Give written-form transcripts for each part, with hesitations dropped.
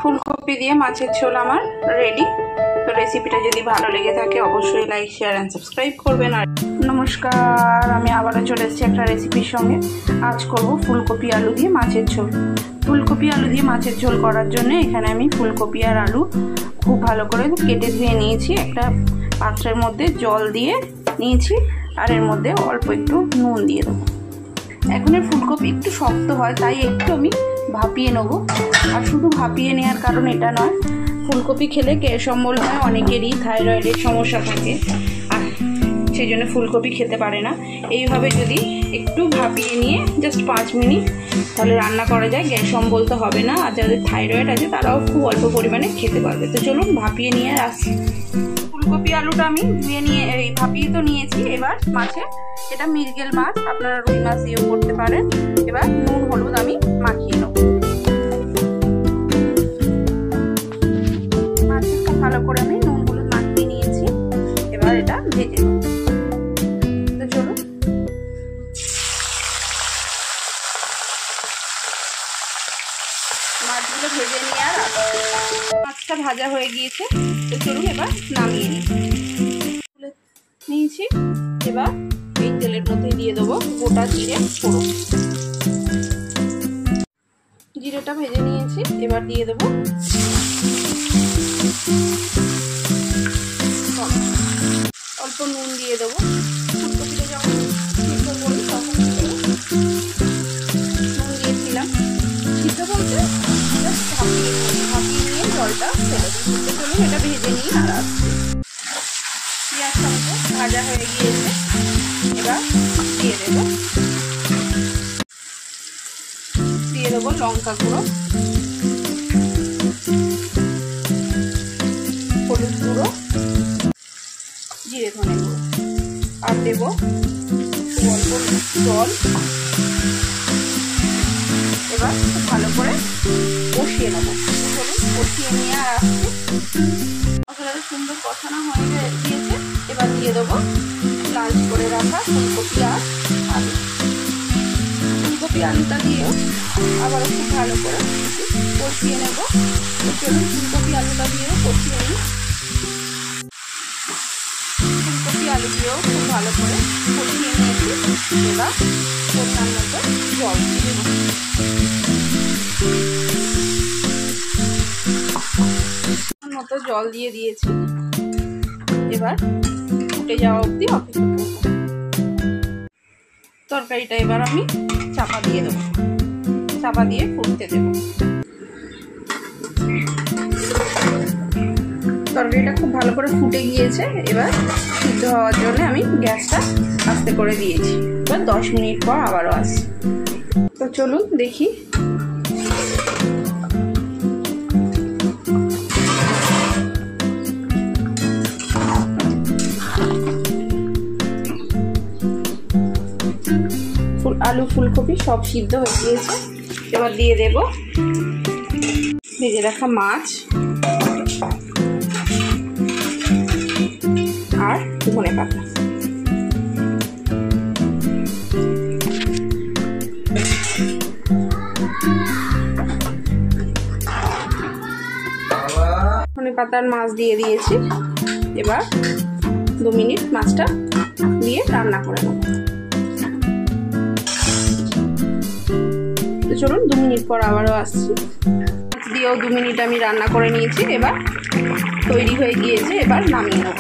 ফুলকপি দিয়ে মাছের ঝোল আমার রেডি। তো রেসিপিটা যদি ভালো লেগে থাকে অবশ্যই লাইক, শেয়ার অ্যান্ড সাবস্ক্রাইব করবেন। আর নমস্কার, আমি আবারও চলে এসেছি একটা রেসিপির সঙ্গে। আজ করব ফুলকপি আলু দিয়ে মাছের ঝোল। ফুলকপি আলু দিয়ে মাছের ঝোল করার জন্য এখানে আমি ফুলকপি আর আলু খুব ভালো করে কেটে ধুয়ে নিয়েছি। একটা পাত্রের মধ্যে জল দিয়ে নিয়েছি, আর এর মধ্যে অল্প একটু নুন দিয়ে দেবো। এখন এর ফুলকপি একটু শক্ত হয়, তাই একটু আমি ভাপিয়ে নেবো। আর শুধু ভাপিয়ে নেওয়ার কারণ এটা নয়, ফুলকপি খেলে গ্যাস অম্বল হয়, অনেকেরই থাইরয়েডের সমস্যা থাকে, আর সেই জন্য ফুলকপি খেতে পারে না। এইভাবে যদি একটু ভাপিয়ে নিয়ে জাস্ট 5 মিনিট তাহলে রান্না করা যায়, গ্যাস অম্বল তো হবে না। আর যাদের থাইরয়েড আছে তারাও খুব অল্প পরিমাণে খেতে পারবে। তো চলুন ভাপিয়ে নিয়ে আসি। ফুলকপি আলুটা আমি ধুয়ে নিয়ে ভাপিয়ে তো নিয়েছি। এবার মাছে, এটা মৃগেল মাছ, আপনারা রুই মাছ দিয়েও করতে পারেন। এবার নুন হলুদ আমি মাখিয়ে নেব। মাছে খুব ভালো করে আমি নুন হলুদ মাখিয়ে নিয়েছি। এবার এটা ভেজে নেব। তো চলুন মাছগুলো ভেজে নিয়ে আর মাছটা ভাজা হয়ে গিয়েছে। তো চলুন এবার নামিয়ে নিয়েছি। এবার এই তেলের মধ্যে দিয়ে দেবো গোটা জিরে ফোড়ন। জিরেটা ভেজে নিয়েছি, এবার দিয়ে দেবো অল্প নুন দিয়ে দেবো। ফুলকপিটা যখন সিদ্ধ করি তখন নুন দিয়েছিলাম। সিদ্ধ বলতে জাস্ট ভাপিয়ে নিয়ে জলটা ফেলে দিই। চলুন এটা ভেজে নিই আর আসছি। পেঁয়াজটা মতো ভাজা হয়ে গিয়েছে, এবার দিয়ে দেবো লঙ্কা গুঁড়ো, হলুদ গুঁড়ো, জিরে ধনে গুঁড়ো, আর দেবো অল্প জল। এবার খুব ভালো করে কষিয়ে নেবো। চলুন কষিয়ে নিয়ে আর আসছি। মশলাটা সুন্দর কষানো হয়ে গিয়েছে। এবার দিয়ে দেবো লাল করে রাখা ফুলকপি আর আলু। ফুলকপি আলুটা দিয়েও আবার খুব ভালো করে কষিয়ে নেব। চলুন ফুলকপি আলুটা দিয়েও কষিয়ে নিই। ফুলকপি আলু দিয়েও খুব ভালো করে কষিয়ে নিয়েছি। এবার পরিমাণ মতো জল দিয়ে দেবো। মতো জল দিয়ে দিয়েছি। এবার ফুটে যাওয়া অবধি অপেক্ষা করব। তরকারিটা এবার আমি চাপা দিয়ে দেবো, চাপা দিয়ে ফুটতে দেব। তরকারিটা খুব ভালো করে ফুটে গিয়েছে। এবার সিদ্ধ হওয়ার জন্য আমি গ্যাসটা আস্তে করে দিয়েছি। এবার 10 মিনিট পর আবারও আসি। তো চলুন দেখি। আলু ফুলকপি সব সিদ্ধ হয়ে গিয়েছে। এবার দিয়ে দেব ভেজে রাখা মাছ আর ধনে পাতা। ধনে পাতার মাছ দিয়ে দিয়েছি। এবার 2 মিনিট মাছটা দিয়ে রান্না করে নেব। চলুন 2 মিনিট পর আবারও আসছি। মাছ দিয়েও 2 মিনিট আমি রান্না করে নিয়েছি। এবার তৈরি হয়ে গিয়েছে, এবার নামিয়ে নেব।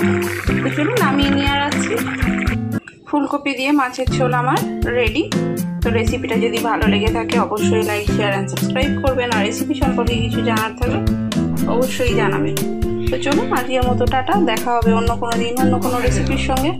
তো চলুন নামিয়ে নিয়ে আর আসছি। ফুলকপি দিয়ে মাছের ঝোল আমার রেডি। তো রেসিপিটা যদি ভালো লেগে থাকে অবশ্যই লাইক, শেয়ার অ্যান্ড সাবস্ক্রাইব করবেন। আর রেসিপি সম্পর্কে কিছু জানার থাকলে অবশ্যই জানাবেন। তো চলুন আজকের মতো টাটা। দেখা হবে অন্য কোনো দিন অন্য কোনো রেসিপির সঙ্গে।